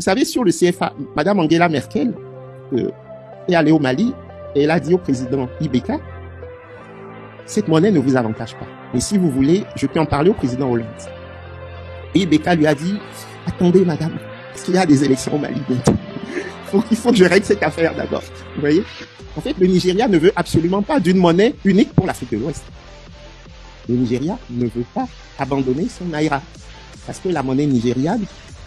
savez, sur le CFA, Madame Angela Merkel est allée au Mali et elle a dit au président Ibeka, cette monnaie ne vous avantage pas. Mais si vous voulez, je peux en parler au président Hollande. Et Ibeka lui a dit, attendez madame, parce qu'il y a des élections au Mali bientôt. Il faut que je règle cette affaire d'abord. Vous voyez? En fait, le Nigeria ne veut absolument pas d'une monnaie unique pour l'Afrique de l'Ouest. Le Nigeria ne veut pas abandonner son naira. Parce que la monnaie nigériane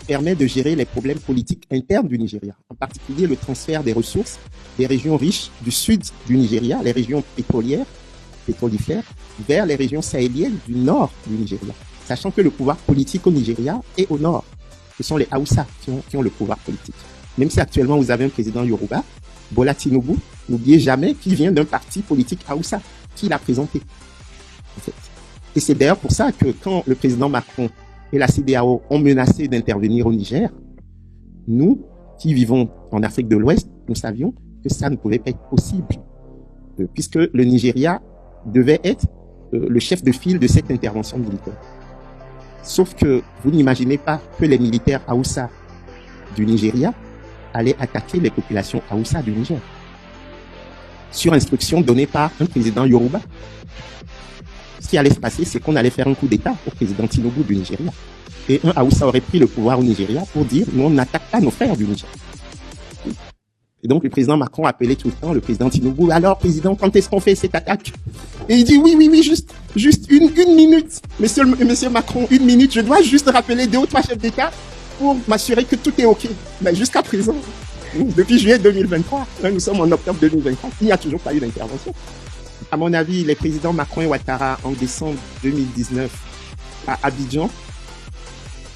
permet de gérer les problèmes politiques internes du Nigeria. En particulier le transfert des ressources des régions riches du sud du Nigeria, les régions pétrolifères, vers les régions sahéliennes du nord du Nigeria. Sachant que le pouvoir politique au Nigeria est au nord. Ce sont les Haoussa qui ont le pouvoir politique. Même si actuellement vous avez un président Yoruba, Bola Tinubu, n'oubliez jamais qu'il vient d'un parti politique Haoussa, qui l'a présenté. En fait. Et c'est d'ailleurs pour ça que quand le président Macron et la CEDEAO ont menacé d'intervenir au Niger, nous, qui vivons en Afrique de l'Ouest, nous savions que ça ne pouvait pas être possible, puisque le Nigeria devait être le chef de file de cette intervention militaire. Sauf que vous n'imaginez pas que les militaires Haoussa du Nigeria allaient attaquer les populations Haoussa du Niger, sur instruction donnée par un président Yoruba. Ce qui allait se passer, c'est qu'on allait faire un coup d'État au président Tinubu du Nigeria. Et un Haoussa aurait pris le pouvoir au Nigeria pour dire, nous, on n'attaque pas nos frères du Niger. Et donc, le président Macron appelait tout le temps le président Tinubu, alors, président, quand est-ce qu'on fait cette attaque? Et il dit, oui, juste une minute. Monsieur Macron, une minute, je dois juste rappeler 2 ou 3 chefs d'État pour m'assurer que tout est OK. Mais jusqu'à présent, depuis juillet 2023, là, nous sommes en octobre 2023, il n'y a toujours pas eu d'intervention. À mon avis, les présidents Macron et Ouattara, en décembre 2019, à Abidjan,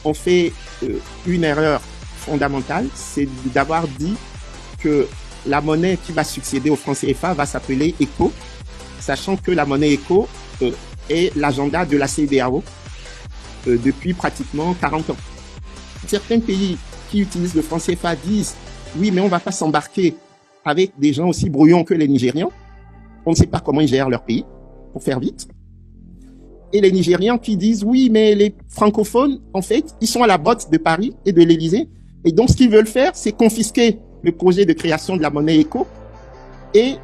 ont fait une erreur fondamentale, c'est d'avoir dit que la monnaie qui va succéder au franc CFA va s'appeler ECO, sachant que la monnaie ECO est l'agenda de la CEDEAO depuis pratiquement 40 ans. Certains pays qui utilisent le franc CFA disent « Oui, mais on ne va pas s'embarquer avec des gens aussi brouillons que les Nigérians. On ne sait pas comment ils gèrent leur pays, pour faire vite. » Et les Nigérians qui disent « Oui, mais les francophones, en fait, ils sont à la botte de Paris et de l'Élysée. Et donc, ce qu'ils veulent faire, c'est confisquer le projet de création de la monnaie ECO et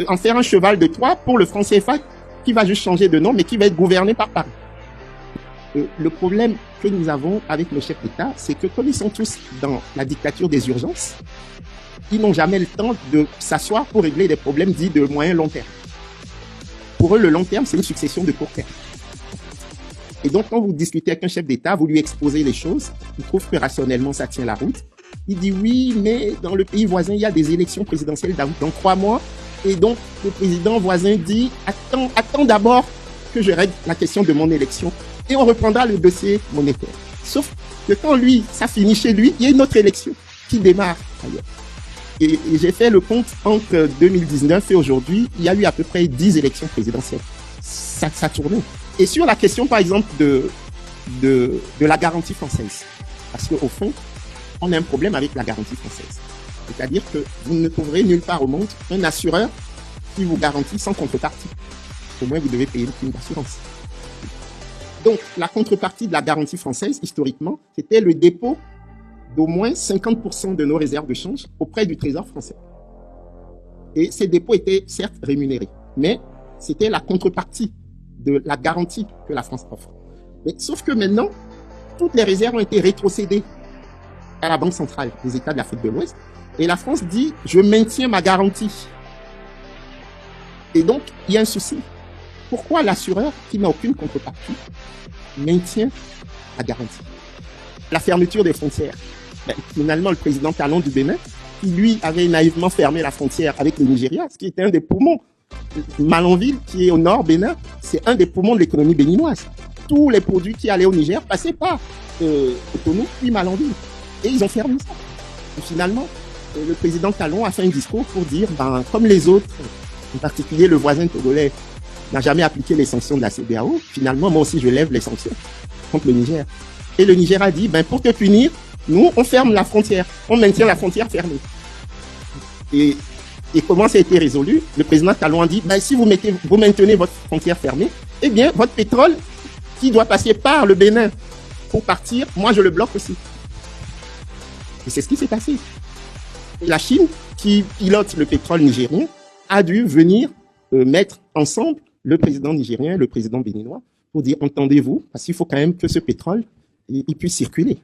en faire un cheval de Troie pour le franc CFA qui va juste changer de nom, mais qui va être gouverné par Paris. » Le problème que nous avons avec nos chefs d'État, c'est que comme ils sont tous dans la dictature des urgences, ils n'ont jamais le temps de s'asseoir pour régler des problèmes dits de moyen long terme. Pour eux, le long terme, c'est une succession de court terme. Et donc, quand vous discutez avec un chef d'État, vous lui exposez les choses, il trouve que rationnellement, ça tient la route. Il dit oui, mais dans le pays voisin, il y a des élections présidentielles dans 3 mois. Et donc, le président voisin dit, attends d'abord que je règle la question de mon élection. Et on reprendra le dossier monétaire. Sauf que quand lui, ça finit chez lui, il y a une autre élection qui démarre ailleurs. Et j'ai fait le compte entre 2019 et aujourd'hui, il y a eu à peu près 10 élections présidentielles. Ça tournait. Et sur la question, par exemple, de la garantie française. Parce qu'au fond, on a un problème avec la garantie française. C'est-à-dire que vous ne trouverez nulle part au monde un assureur qui vous garantit sans contrepartie. Au moins, vous devez payer une prime d'assurance. Donc, la contrepartie de la garantie française, historiquement, c'était le dépôt d'au moins 50% de nos réserves de change auprès du Trésor français. Et ces dépôts étaient certes rémunérés, mais c'était la contrepartie de la garantie que la France offre. Mais, sauf que maintenant, toutes les réserves ont été rétrocédées à la Banque centrale des États de l'Afrique de l'Ouest, et la France dit « je maintiens ma garantie ». Et donc, il y a un souci. Pourquoi l'assureur, qui n'a aucune contrepartie, maintient la garantie? La fermeture des frontières. Finalement, le président Talon du Bénin, qui lui avait naïvement fermé la frontière avec le Nigeria, ce qui était un des poumons. Malanville, qui est au nord Bénin, c'est un des poumons de l'économie béninoise. Tous les produits qui allaient au Niger passaient par Cotonou, puis Malanville. Et ils ont fermé ça. Et finalement, le président Talon a fait un discours pour dire, comme les autres, en particulier le voisin togolais, n'a jamais appliqué les sanctions de la CEDEAO, finalement, moi aussi, je lève les sanctions contre le Niger. Et le Niger a dit, pour te punir, nous, on ferme la frontière. On maintient la frontière fermée. Et comment ça a été résolu? Le président Talon a dit, si vous maintenez votre frontière fermée, eh bien, votre pétrole, qui doit passer par le Bénin pour partir, moi, je le bloque aussi. Et c'est ce qui s'est passé. Et la Chine, qui pilote le pétrole nigérien, a dû venir mettre ensemble le président nigérien et le président béninois pour dire, entendez-vous, parce qu'il faut quand même que ce pétrole il puisse circuler.